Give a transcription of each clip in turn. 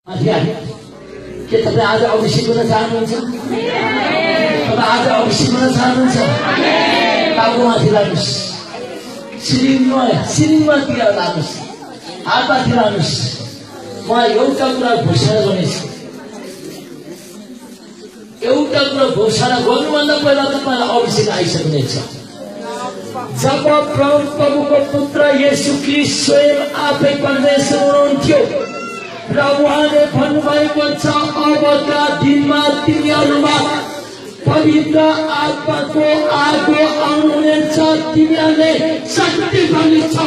के तपाईँ आज अभिषेक हुन चाहनुहुन्छ? तपाईँ आज अभिषेक हुन चाहनुहुन्छ? टाउकोमाथि लानुहोस्, सिरिङमातिर लानुहोस्, हातमाथि लानुहोस्। म एउटा कुरा घोषणा गर्नेछु, एउटा कुरा घोषणा गर्नुभन्दा पहिला तपाईँलाई अभिषेक आइसक्नेछ। जब प्रभुको पुत्र येशू ख्रीष्ट स्वयं आफै परमेश्वर हुनुहुन्थ्यो र उहाँले भन्नुभएको छ, अबका दिनमा तिमीहरूमा पवित्र आत्माको आगो आउनुहुनेछ, तिमीहरूले शक्ति पाउनेछौ।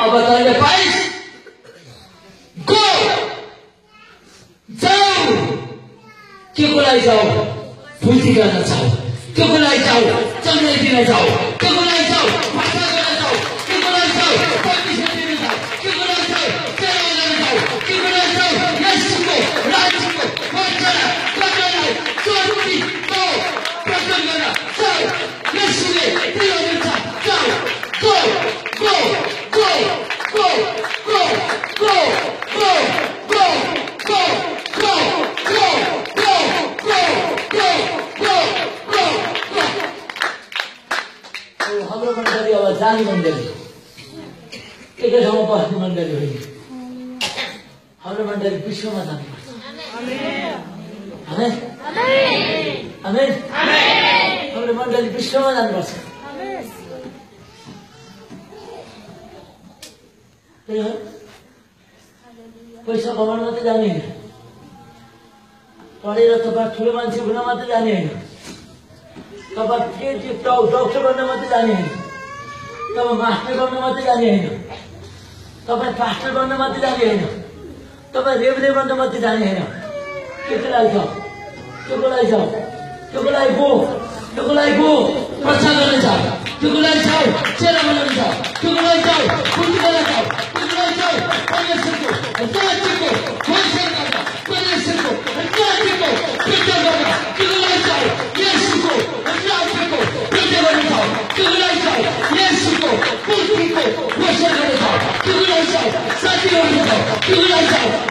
अब तैँले पाइस, गो जाऊ। के को लागि जाऊ? पूर्ति गर्न चाहौ त्योको लागि जाऊ चङ्गाई दिन जाऊ त्योको लागि जाऊ भाषा गर्न जाऊ त्योको लागि जाऊ परमेश्वर दिन जाऊ त्योको लागि जाऊ सेवा गर्न जाऊ त्योको लागि जाऊ येशूको राज्यको वचन वचनलाई चोर्तीको प्रकट गर्न जाऊ येशूले दिनुहुन्छ जाऊ go go go go go go go go go go go go go go go go हाम्रो मण्डली अब जाने मण्डली एकै ठाउँमा बस्ने मण्डली होइन हाम्रो मण्डली विश्वमा जानुपर्छ आमेन आमेन हाम्रो मण्डली विश्वमा जानुपर्छ पैसा कमाउन मात्रै जाने होइन पढेर तपाईँ ठुलो मान्छे हुन मात्रै जाने होइन तपाईँ डक्टर बन्न मात्रै जाने होइन तपाईँ मास्टर बन्न मात्रै जाने होइन तपाईँ पास्टर बन्न मात्रै जाने होइन तपाईँ रेवरे बन्न मात्रै जाने होइन केको लागि छ त्योको लागि छ त्योको लागि गो त्योको लागि गो प्रचार गर्न छ त्योको लागि जाऊ सेवा बनाउनु छ त्योको लागि जाऊ पूर्ति गर्न जाऊ त्योको लागि जाऊ परमेश्वरको राज्यको घोषणा गर्न परमेश्वरको राज्यको प्रचार गर्न त्योको लागि जाऊ येशूको राज्यको प्रचार गर्न जाऊ त्योको लागि जाऊ येशूको पूर्तिको घोषणा गर्न जाऊ त्योको लागि जाऊ साथी गर्न जाऊ त्योको लागि जाऊ